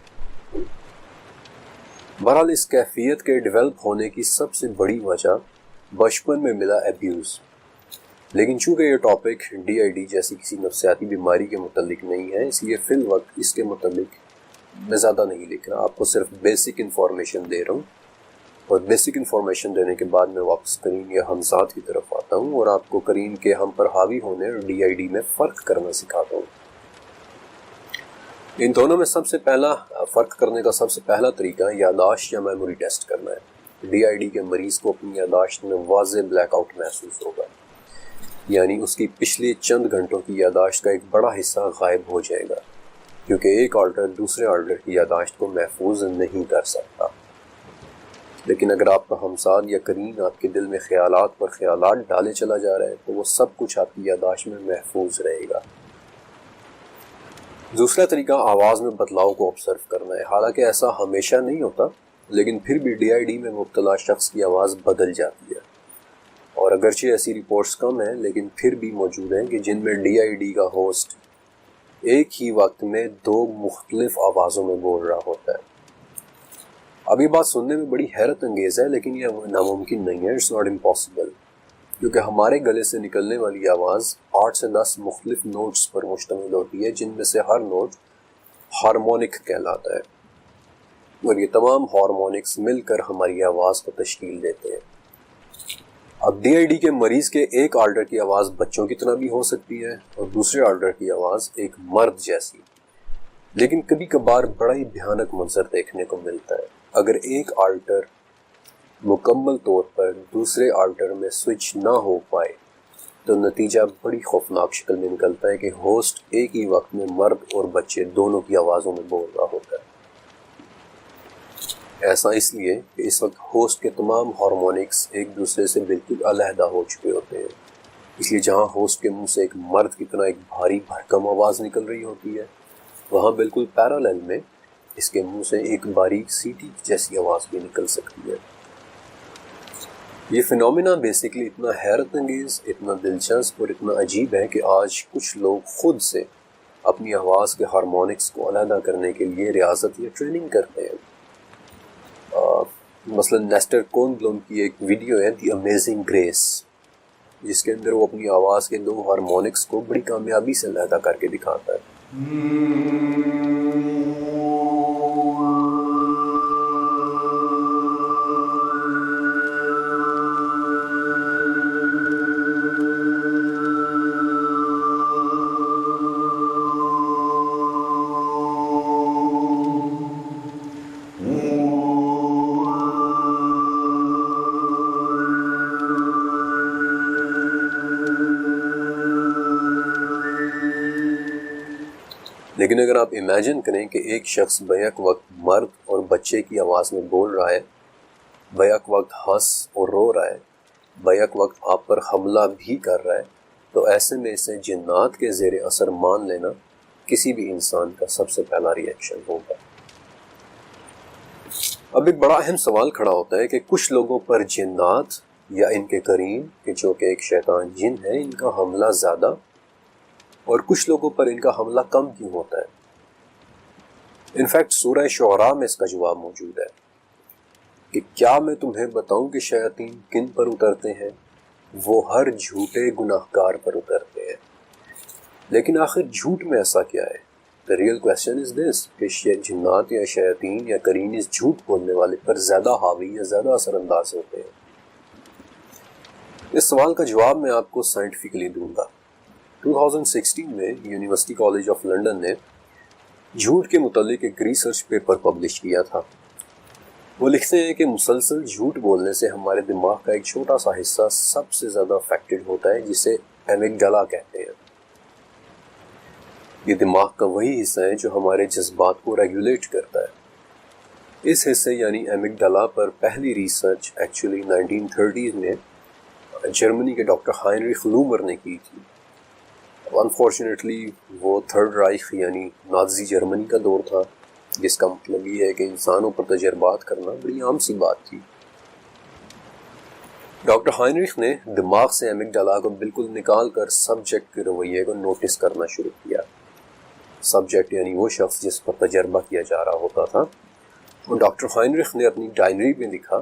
بہرحال اس کیفیت کے ڈیولپ ہونے کی سب سے بڑی وجہ بچپن میں ملا ایبیوز، لیکن چونکہ یہ ٹاپک ڈی آئی ڈی جیسی کسی نفسیاتی بیماری کے متعلق نہیں ہے، اس لیے فی الوقت اس کے متعلق میں زیادہ نہیں لکھ رہا، آپ کو صرف بیسک انفارمیشن دے رہا ہوں، اور بیسک انفارمیشن دینے کے بعد میں واپس کرین یا ہمزاد کی طرف آتا ہوں اور آپ کو کرین کے ہم پر حاوی ہونے اور ڈی آئی ڈی میں فرق کرنا سکھاتا ہوں۔ ان دونوں میں سب سے پہلا فرق کرنے کا سب سے پہلا طریقہ یادداشت یا میموری ٹیسٹ کرنا ہے۔ ڈی آئی ڈی کے مریض کو اپنی یادداشت میں واضح بلیک آؤٹ محسوس ہوگا، یعنی اس کی پچھلے چند گھنٹوں کی یادداشت کا ایک بڑا حصہ غائب ہو جائے گا، کیونکہ ایک آلٹر دوسرے آلٹر کی یادداشت کو محفوظ نہیں کر سکتا۔ لیکن اگر آپ کا ہمساد یا کرین آپ کے دل میں خیالات پر خیالات ڈالے چلا جا رہا ہے تو وہ سب کچھ آپ کی یادداشت میں محفوظ رہے گا۔ دوسرا طریقہ آواز میں بدلاؤ کو آبزرو کرنا ہے۔ حالانکہ ایسا ہمیشہ نہیں ہوتا، لیکن پھر بھی ڈی آئی ڈی میں مبتلا شخص کی آواز بدل جاتی ہے، اور اگرچہ ایسی رپورٹس کم ہیں لیکن پھر بھی موجود ہیں کہ جن میں ڈی آئی ڈی کا ہوسٹ ایک ہی وقت میں دو مختلف آوازوں میں بول رہا ہوتا ہے۔ اب یہ بات سننے میں بڑی حیرت انگیز ہے، لیکن یہ ناممکن نہیں ہے، اٹس ناٹ امپاسبل، کیونکہ ہمارے گلے سے نکلنے والی آواز 8 سے 10 مختلف نوٹس پر مشتمل ہوتی ہے، جن میں سے ہر نوٹ ہارمونک کہلاتا ہے، اور یہ تمام ہارمونکس مل کر ہماری آواز کو تشکیل دیتے ہیں۔ اب ڈی آئی ڈی کے مریض کے ایک آلٹر کی آواز بچوں کی طرح بھی ہو سکتی ہے اور دوسرے آلٹر کی آواز ایک مرد جیسی، لیکن کبھی کبھار بڑا ہی بھیانک منظر دیکھنے کو ملتا ہے۔ اگر ایک آلٹر مکمل طور پر دوسرے آلٹر میں سوئچ نہ ہو پائے تو نتیجہ بڑی خوفناک شکل میں نکلتا ہے کہ ہوسٹ ایک ہی وقت میں مرد اور بچے دونوں کی آوازوں میں بول رہا ہوتا ہے۔ ایسا اس لیے کہ اس وقت ہوسٹ کے تمام ہارمونکس ایک دوسرے سے بالکل علیحدہ ہو چکے ہوتے ہیں، اس لیے جہاں ہوسٹ کے منہ سے ایک مرد کی طرح ایک بھاری بھرکم آواز نکل رہی ہوتی ہے، وہاں بالکل پیرالل میں اس کے منہ سے ایک باریک سیٹی جیسی آواز بھی نکل سکتی ہے۔ یہ فینومینا بیسیکلی اتنا حیرت انگیز، اتنا دلچسپ اور اتنا عجیب ہے کہ آج کچھ لوگ خود سے اپنی آواز کے ہارمونکس کو علیحدہ کرنے کے لیے ریاضت یا ٹریننگ کرتے ہیں۔ مثلا نیسٹر کون بلوم کی ایک ویڈیو ہے دی امیزنگ گریس، جس کے اندر وہ اپنی آواز کے دو ہارمونکس کو بڑی کامیابی سے علیحدہ کر کے دکھاتا ہے۔ لیکن اگر آپ امیجن کریں کہ ایک شخص بیک وقت مرد اور بچے کی آواز میں بول رہا ہے، بیک وقت ہنس اور رو رہا ہے، بیک وقت آپ پر حملہ بھی کر رہا ہے، تو ایسے میں اسے جنات کے زیر اثر مان لینا کسی بھی انسان کا سب سے پہلا ری ایکشن ہوگا۔ اب ایک بڑا اہم سوال کھڑا ہوتا ہے کہ کچھ لوگوں پر جنات یا ان کے قرین کہ جو کہ ایک شیطان جن ہے، ان کا حملہ زیادہ اور کچھ لوگوں پر ان کا حملہ کم کیوں ہوتا ہے؟ انفیکٹ سورہ شعراء میں اس کا جواب موجود ہے کہ کیا میں تمہیں بتاؤں کہ شیاطین کن پر اترتے ہیں؟ وہ ہر جھوٹے گناہگار پر اترتے ہیں۔ لیکن آخر جھوٹ میں ایسا کیا ہے؟ The real question is this کہ جنات یا شیاطین یا قرین اس جھوٹ بولنے والے پر زیادہ حاوی یا زیادہ اثر انداز ہوتے ہیں؟ اس سوال کا جواب میں آپ کو سائنٹیفکلی دوں گا۔ 2016 میں یونیورسٹی کالج آف لنڈن نے جھوٹ کے متعلق ایک ریسرچ پیپر پبلش کیا تھا۔ وہ لکھتے ہیں کہ مسلسل جھوٹ بولنے سے ہمارے دماغ کا ایک چھوٹا سا حصہ سب سے زیادہ افیکٹڈ ہوتا ہے، جسے ایمگڈالا کہتے ہیں۔ یہ دماغ کا وہی حصہ ہے جو ہمارے جذبات کو ریگولیٹ کرتا ہے۔ اس حصے یعنی ایمگڈالا پر پہلی ریسرچ ایکچولی 1930 میں جرمنی کے ڈاکٹر ہائنریخ لومر نے کی تھی۔ انفارچونیٹلی وہ تھرڈ رائخ یعنی نازی جرمنی کا دور تھا، جس کا مطلب یہ ہے کہ انسانوں پر تجربات کرنا بڑی عام سی بات تھی۔ ڈاکٹر ہائنریخ نے دماغ سے ایمگڈالا کو بالکل نکال کر سبجیکٹ کے رویے کو نوٹس کرنا شروع کیا۔ سبجیکٹ یعنی وہ شخص جس پر تجربہ کیا جا رہا ہوتا تھا، اور ڈاکٹر ہائنرخ نے اپنی ڈائری میں لکھا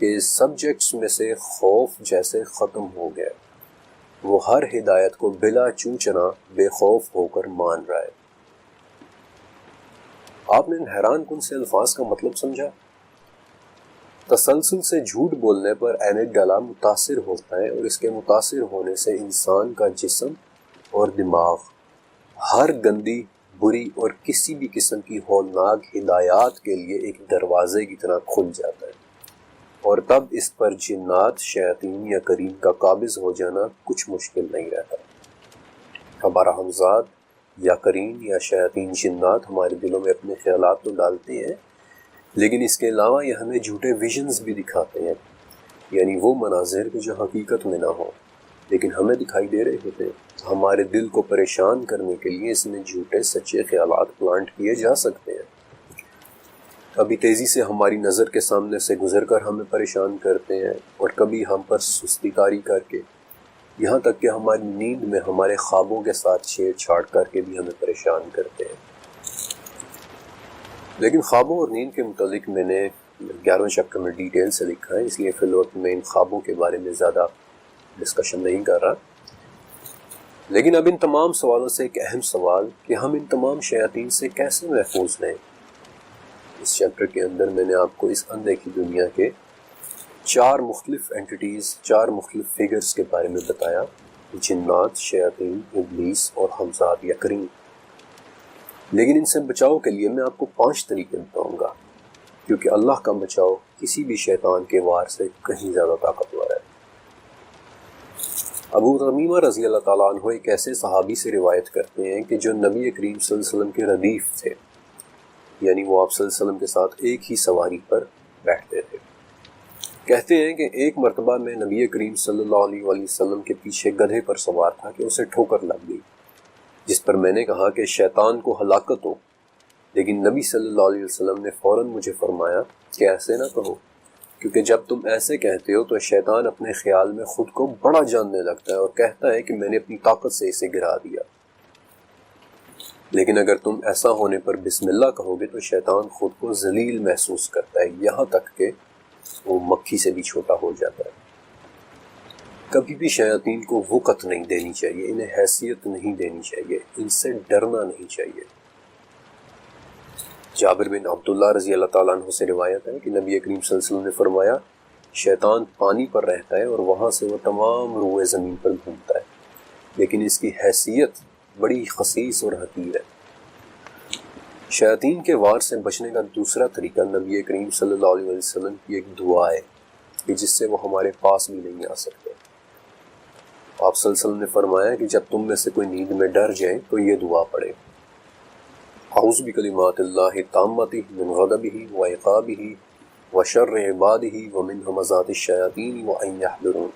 کہ سبجیکٹس میں سے خوف جیسے ختم ہو گیا، وہ ہر ہدایت کو بلا چوچنا بے خوف ہو کر مان رہا ہے۔ آپ نے ان حیران کن سے الفاظ کا مطلب سمجھا؟ تسلسل سے جھوٹ بولنے پر ایمگڈالا متاثر ہوتا ہے، اور اس کے متاثر ہونے سے انسان کا جسم اور دماغ ہر گندی، بری اور کسی بھی قسم کی ہولناک ہدایات کے لیے ایک دروازے کی طرح کھل جاتا ہے، اور تب اس پر جنات، شیاطین یا قرین کا قابض ہو جانا کچھ مشکل نہیں رہتا۔ ہمارا ہمزاد یا قرین یا شیاطین جنات ہمارے دلوں میں اپنے خیالات تو ڈالتے ہیں، لیکن اس کے علاوہ یہ ہمیں جھوٹے ویژنز بھی دکھاتے ہیں، یعنی وہ مناظر جو حقیقت میں نہ ہوں لیکن ہمیں دکھائی دے رہے ہوتے ہیں۔ ہمارے دل کو پریشان کرنے کے لیے اس میں جھوٹے سچے خیالات پلانٹ کیے جا سکتے ہیں۔ کبھی تیزی سے ہماری نظر کے سامنے سے گزر کر ہمیں پریشان کرتے ہیں، اور کبھی ہم پر سستی کاری کر کے، یہاں تک کہ ہماری نیند میں ہمارے خوابوں کے ساتھ چھیڑ چھاڑ کر کے بھی ہمیں پریشان کرتے ہیں۔ لیکن خوابوں اور نیند کے متعلق میں نے 11ویں چیپٹر میں ڈیٹیل سے لکھا ہے، اس لیے فی الوقت میں ان خوابوں کے بارے میں زیادہ ڈسکشن نہیں کر رہا۔ لیکن اب ان تمام سوالوں سے ایک اہم سوال کہ ہم ان تمام شیاطین سے کیسے محفوظ رہیں۔ اس چیپٹر کے اندر میں نے آپ کو اس اندیکھی دنیا کے 4 مختلف اینٹیٹیز، 4 مختلف فگرز کے بارے میں بتایا: جنات، شیاطین، ابلیس اور ہمزاد یا قرین۔ لیکن ان سے بچاؤ کے لیے میں آپ کو 5 طریقے بتاؤں گا، کیونکہ اللہ کا بچاؤ کسی بھی شیطان کے وار سے کہیں زیادہ طاقتور ہے۔ ابو تمیمہ رضی اللہ تعالیٰ عنہ ایک ایسے صحابی سے روایت کرتے ہیں کہ جو نبی کریم صلی اللہ علیہ وسلم کے ردیف تھے، یعنی وہ آپ صلی اللہ علیہ وسلم کے ساتھ ایک ہی سواری پر بیٹھتے تھے۔ کہتے ہیں کہ ایک مرتبہ میں نبی کریم صلی اللہ علیہ وسلم کے پیچھے گدھے پر سوار تھا کہ اسے ٹھوکر لگ گئی، جس پر میں نے کہا کہ شیطان کو ہلاکت ہو، لیکن نبی صلی اللہ علیہ وسلم نے فوراً مجھے فرمایا کہ ایسے نہ کہو، کیونکہ جب تم ایسے کہتے ہو تو شیطان اپنے خیال میں خود کو بڑا جاننے لگتا ہے اور کہتا ہے کہ میں نے اپنی طاقت سے اسے گرا دیا۔ لیکن اگر تم ایسا ہونے پر بسم اللہ کہو گے تو شیطان خود کو ذلیل محسوس کرتا ہے، یہاں تک کہ وہ مکھی سے بھی چھوٹا ہو جاتا ہے۔ کبھی بھی شیاطین کو وقت نہیں دینی چاہیے، انہیں حیثیت نہیں دینی چاہیے، ان سے ڈرنا نہیں چاہیے۔ جابر بن عبداللہ رضی اللہ تعالیٰ عنہ سے روایت ہے کہ نبی کریم صلی اللہ علیہ وسلم نے فرمایا، شیطان پانی پر رہتا ہے اور وہاں سے وہ تمام روئے زمین پر گھومتا ہے، لیکن اس کی حیثیت بڑی خسیس اور حقیر ہے۔ شیاطین کے وار سے بچنے کا دوسرا طریقہ نبی کریم صلی اللہ علیہ وسلم کی ایک دعا ہے کہ جس سے وہ ہمارے پاس بھی نہیں آ سکتے۔ آپ صلی اللہ علیہ وسلم نے فرمایا کہ جب تم میں سے کوئی نیند میں ڈر جائے تو یہ دعا پڑھے: اعوذ بکلمات اللہ التامۃ من غضبہ وعقابہ وشر عبادہ ومن ہمزات الشیاطین وان یحضرون،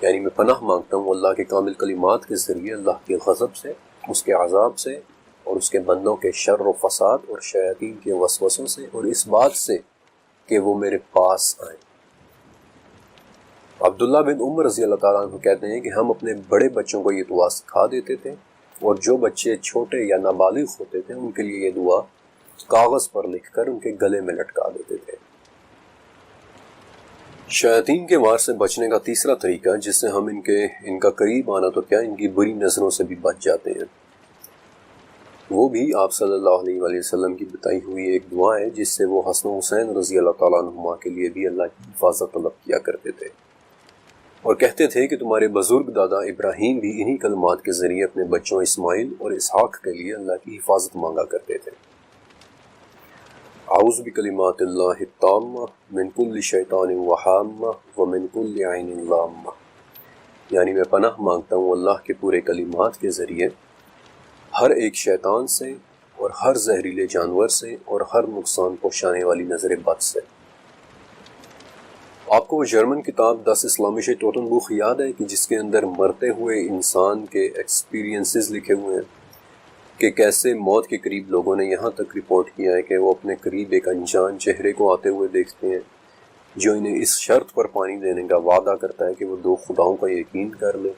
یعنی میں پناہ مانگتا ہوں اللہ کے کامل کلمات کے ذریعے اللہ کے غضب سے، اس کے عذاب سے، اور اس کے بندوں کے شر و فساد اور شیاطین کے وسوسوں سے، اور اس بات سے کہ وہ میرے پاس آئیں۔ عبداللہ بن عمر رضی اللہ تعالیٰ عنہ کہتے ہیں کہ ہم اپنے بڑے بچوں کو یہ دعا سکھا دیتے تھے، اور جو بچے چھوٹے یا نابالغ ہوتے تھے ان کے لیے یہ دعا کاغذ پر لکھ کر ان کے گلے میں لٹکا دیتے تھے۔ شیاطین کے وار سے بچنے کا تیسرا طریقہ، جس سے ہم ان کا قریب آنا تو کیا، ان کی بری نظروں سے بھی بچ جاتے ہیں، وہ بھی آپ صلی اللہ علیہ وآلہ وسلم کی بتائی ہوئی ایک دعا ہے، جس سے وہ حسن و حسین رضی اللہ تعالیٰ عنہما کے لیے بھی اللہ کی حفاظت طلب کیا کرتے تھے، اور کہتے تھے کہ تمہارے بزرگ دادا ابراہیم بھی انہی کلمات کے ذریعے اپنے بچوں اسماعیل اور اسحاق کے لیے اللہ کی حفاظت مانگا کرتے تھے: اعوذ بکلمات اللہ التامہ من کل شیطان وہامہ ومن کل عین لامہ، یعنی میں پناہ مانگتا ہوں اللہ کے پورے کلمات کے ذریعے ہر ایک شیطان سے اور ہر زہریلے جانور سے اور ہر نقصان پہنچانے والی نظر بد سے۔ آپ کو وہ جرمن کتاب 10 اسلامش توتنبوخ یاد ہے کہ جس کے اندر مرتے ہوئے انسان کے ایکسپیرینسز لکھے ہوئے ہیں کہ کیسے موت کے قریب لوگوں نے یہاں تک رپورٹ کیا ہے کہ وہ اپنے قریب ایک انجان چہرے کو آتے ہوئے دیکھتے ہیں جو انہیں اس شرط پر پانی دینے کا وعدہ کرتا ہے کہ وہ 2 خداؤں کا یقین کر لیں۔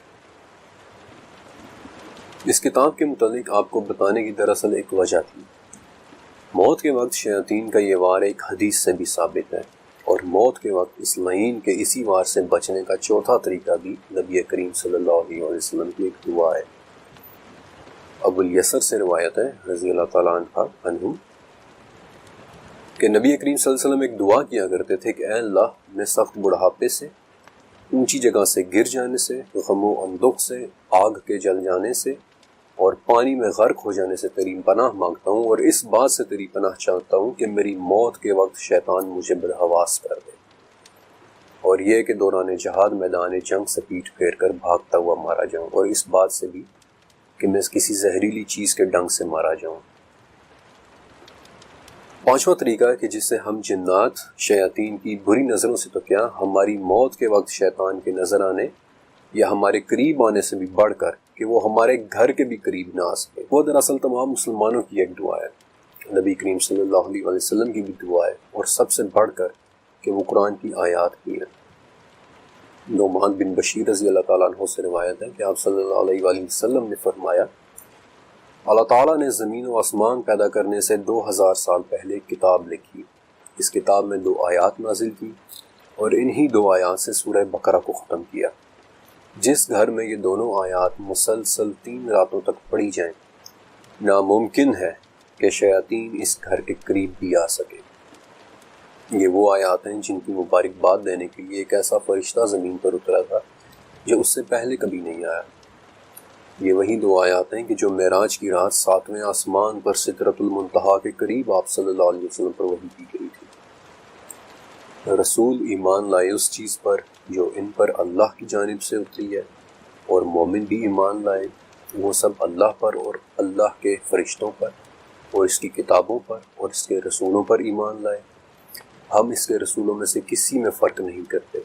اس کتاب کے متعلق آپ کو بتانے کی دراصل ایک وجہ تھی موت کے وقت شیاطین کا یہ وار ایک حدیث سے بھی ثابت ہے، اور موت کے وقت اس لعین کے اسی وار سے بچنے کا چوتھا طریقہ بھی نبی کریم صلی اللہ علیہ وسلم کی ایک دعا ہے۔ ابو الیسر سے روایت ہے رضی اللہ تعالیٰ عنہ کہ نبی کریم صلی اللہ علیہ وسلم ایک دعا کیا کرتے تھے کہ اے اللہ، میں سخت بڑھاپے سے، اونچی جگہ سے گر جانے سے، غم و اندوہ سے، آگ کے جل جانے سے اور پانی میں غرق ہو جانے سے تیری پناہ مانگتا ہوں، اور اس بات سے تیری پناہ چاہتا ہوں کہ میری موت کے وقت شیطان مجھے بدحواس کر دے، اور یہ کہ دوران جہاد میدان جنگ سے پیٹھ پھیر کر بھاگتا ہوا مارا جاؤں، اور اس بات سے بھی کہ میں کسی زہریلی چیز کے ڈنگ سے مارا جاؤں۔ پانچواں طریقہ ہے کہ جس سے ہم جنات شیاطین کی بری نظروں سے تو کیا، ہماری موت کے وقت شیطان کے نظر آنے یا ہمارے قریب آنے سے بھی بڑھ کر کہ وہ ہمارے گھر کے بھی قریب نہ آ سکے، وہ دراصل تمام مسلمانوں کی ایک دعا ہے، نبی کریم صلی اللہ علیہ وسلم کی بھی دعا ہے، اور سب سے بڑھ کر کہ وہ قرآن کی آیات بھی ہیں۔ نعمان بن بشیر رضی اللہ تعالیٰ عنہ سے روایت ہے کہ آپ صلی اللہ علیہ وآلہ وسلم نے فرمایا، اللہ تعالیٰ نے زمین و آسمان پیدا کرنے سے 2000 سال پہلے ایک کتاب لکھی، اس کتاب میں 2 آیات نازل کی، اور انہی 2 آیات سے سورہ بقرہ کو ختم کیا۔ جس گھر میں یہ دونوں آیات مسلسل 3 راتوں تک پڑھی جائیں، ناممکن ہے کہ شیاطین اس گھر کے قریب بھی آ سکے۔ یہ وہ آیات ہیں جن کی مبارکباد دینے کے لیے ایک ایسا فرشتہ زمین پر اترا تھا جو اس سے پہلے کبھی نہیں آیا۔ یہ وہی 2 آیات ہیں کہ جو معراج کی رات 7ویں آسمان پر سدرۃ المنتہا کے قریب آپ صلی اللہ علیہ وسلم پر وحی کی گئی تھی۔ رسول ایمان لائے اس چیز پر جو ان پر اللہ کی جانب سے اتری ہے، اور مومن بھی ایمان لائے، وہ سب اللہ پر اور اللہ کے فرشتوں پر اور اس کی کتابوں پر اور اس کے رسولوں پر ایمان لائے۔ ہم اس کے رسولوں میں سے کسی میں فرق نہیں کرتے۔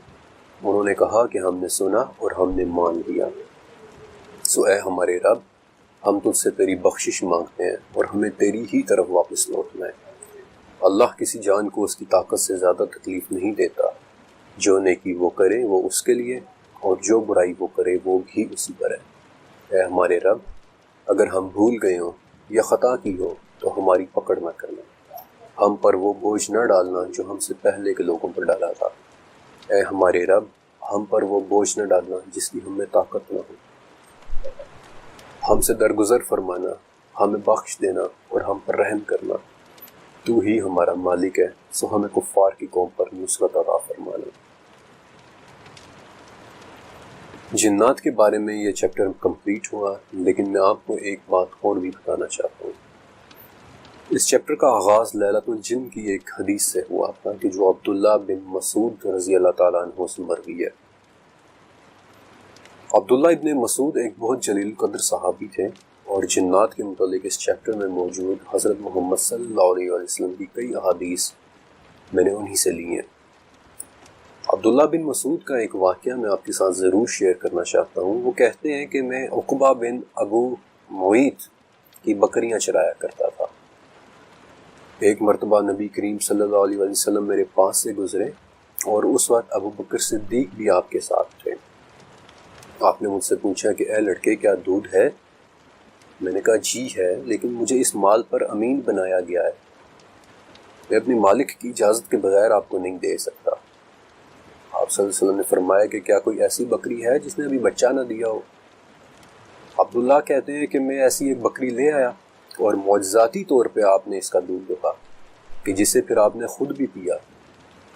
انہوں نے کہا کہ ہم نے سنا اور ہم نے مان لیا۔ سو اے ہمارے رب، ہم تجھ سے تیری بخشش مانگتے ہیں اور ہمیں تیری ہی طرف واپس لوٹنا ہے۔ اللہ کسی جان کو اس کی طاقت سے زیادہ تکلیف نہیں دیتا، جو نیکی وہ کرے وہ اس کے لیے، اور جو برائی وہ کرے وہ بھی اسی پر ہے۔ اے ہمارے رب، اگر ہم بھول گئے ہوں یا خطا کی ہو تو ہماری پکڑ نہ کرنا، ہم پر وہ بوجھ نہ ڈالنا جو ہم سے پہلے کے لوگوں پر ڈالا تھا۔ اے ہمارے رب، ہم پر وہ بوجھ نہ ڈالنا جس کی ہم میں طاقت نہ ہو۔ ہم سے درگزر فرمانا، ہمیں بخش دینا اور ہم پر رحم کرنا۔ تو ہی ہمارا مالک ہے، سو ہمیں کفار کی قوم پر نصرت عطا فرمانا۔ جنات کے بارے میں یہ چیپٹر کمپلیٹ ہوا، لیکن میں آپ کو ایک بات اور بھی بتانا چاہتا ہوں۔ اس چیپٹر کا آغاز لیلۃ الجن کی ایک حدیث سے ہوا تھا کہ جو عبداللہ بن مسعود رضی اللہ تعالیٰ عنہ سے مروی ہے۔ عبداللہ ابن مسعود ایک بہت جلیل قدر صحابی تھے، اور جنات کے متعلق اس چیپٹر میں موجود حضرت محمد صلی اللہ علیہ وسلم کی کئی احادیث میں نے انہی سے لی ہیں۔ عبداللہ بن مسعود کا ایک واقعہ میں آپ کے ساتھ ضرور شیئر کرنا چاہتا ہوں۔ وہ کہتے ہیں کہ میں عقبہ بن ابو معیط کی بکریاں چرایا کرتا تھا۔ ایک مرتبہ نبی کریم صلی اللہ علیہ وسلم میرے پاس سے گزرے، اور اس وقت ابو بکر صدیق بھی آپ کے ساتھ تھے۔ آپ نے مجھ سے پوچھا کہ اے لڑکے، کیا دودھ ہے؟ میں نے کہا جی ہے، لیکن مجھے اس مال پر امین بنایا گیا ہے، میں اپنے مالک کی اجازت کے بغیر آپ کو نہیں دے سکتا۔ آپ صلی اللہ علیہ وسلم نے فرمایا کہ کیا کوئی ایسی بکری ہے جس نے ابھی بچہ نہ دیا ہو؟ عبداللہ کہتے ہیں کہ میں ایسی ایک بکری لے آیا، اور معجزاتی طور پہ آپ نے اس کا دودھ دہا کہ جسے پھر آپ نے خود بھی پیا،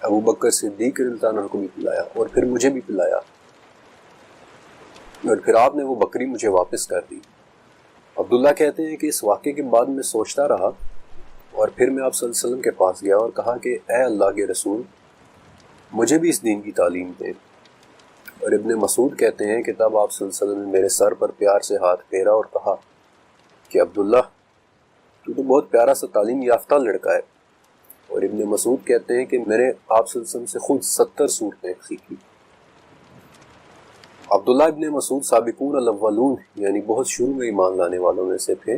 ابو بکر صدیق رضی اللہ عنہ کو بھی پلایا، اور پھر مجھے بھی پلایا، اور پھر آپ نے وہ بکری مجھے واپس کر دی۔ عبداللہ کہتے ہیں کہ اس واقعے کے بعد میں سوچتا رہا، اور پھر میں آپ صلی اللہ علیہ وسلم کے پاس گیا اور کہا کہ اے اللہ کے رسول، مجھے بھی اس دین کی تعلیم دیں۔ اور ابن مسعود کہتے ہیں کہ تب آپ صلی اللہ علیہ وسلم نے میرے سر پر پیار سے ہاتھ پھیرا اور کہا کہ عبداللہ، تو بہت پیارا سا تعلیم یافتہ لڑکا ہے۔ اور ابن مسعود کہتے ہیں کہ میں نے آپ صلی اللہ علیہ وسلم سے خود 70 صورتیں سیکھی۔ عبداللہ ابن مسعود سابقون الاولون یعنی بہت شروع میں ایمان لانے والوں میں سے تھے،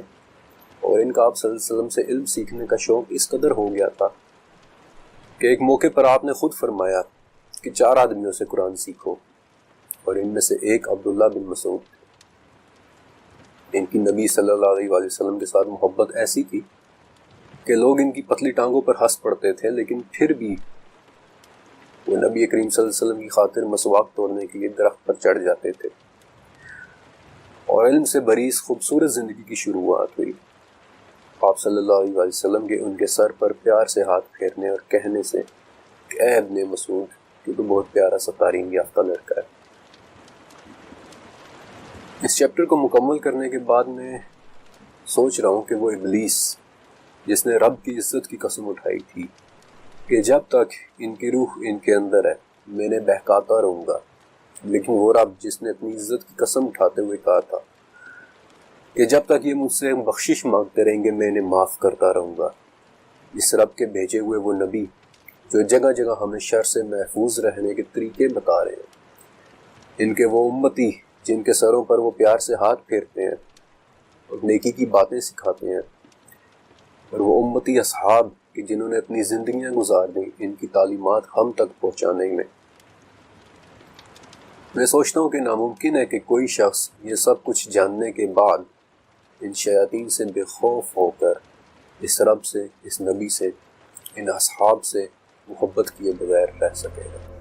اور ان کا آپ صلی اللہ علیہ وسلم سے علم سیکھنے کا شوق اس قدر ہو گیا تھا کہ ایک موقع پر آپ نے خود فرمایا کہ 4 آدمیوں سے قرآن سیکھو، اور ان میں سے ایک عبداللہ بن مسعود تھے۔ ان کی نبی صلی اللہ علیہ وآلہ وسلم کے ساتھ محبت ایسی تھی کہ لوگ ان کی پتلی ٹانگوں پر ہنس پڑتے تھے، لیکن پھر بھی وہ نبی کریم صلی اللہ علیہ وسلم کی خاطر مسواک توڑنے کے لیے درخت پر چڑھ جاتے تھے، اور علم سے بریز خوبصورت زندگی کی شروعات ہوئی۔ آپ صلی اللہ علیہ وسلم کے ان کے سر پر پیار سے ہاتھ پھیرنے اور کہنے سے کہ اے ابن مسعود، تو بہت پیارا سا تعلیم یافتہ لڑکا ہے۔ اس چیپٹر کو مکمل کرنے کے بعد میں سوچ رہا ہوں کہ وہ ابلیس جس نے رب کی عزت کی قسم اٹھائی تھی کہ جب تک ان کی روح ان کے اندر ہے میں نے بہکاتا رہوں گا، لیکن وہ رب جس نے اپنی عزت کی قسم اٹھاتے ہوئے کہا تھا کہ جب تک یہ مجھ سے بخشش مانگتے رہیں گے میں انہیں معاف کرتا رہوں گا، اس رب کے بھیجے ہوئے وہ نبی جو جگہ جگہ ہمیں شر سے محفوظ رہنے کے طریقے بتا رہے ہیں، ان کے وہ امتی جن کے سروں پر وہ پیار سے ہاتھ پھیرتے ہیں اور نیکی کی باتیں سکھاتے ہیں، اور وہ امتی اصحاب کہ جنہوں نے اپنی زندگیاں گزار دیں ان کی تعلیمات ہم تک پہنچانے میں سوچتا ہوں کہ ناممکن ہے کہ کوئی شخص یہ سب کچھ جاننے کے بعد ان شیاطین سے بے خوف ہو کر اس رب سے، اس نبی سے، ان اصحاب سے محبت کیے بغیر رہ سکے گا۔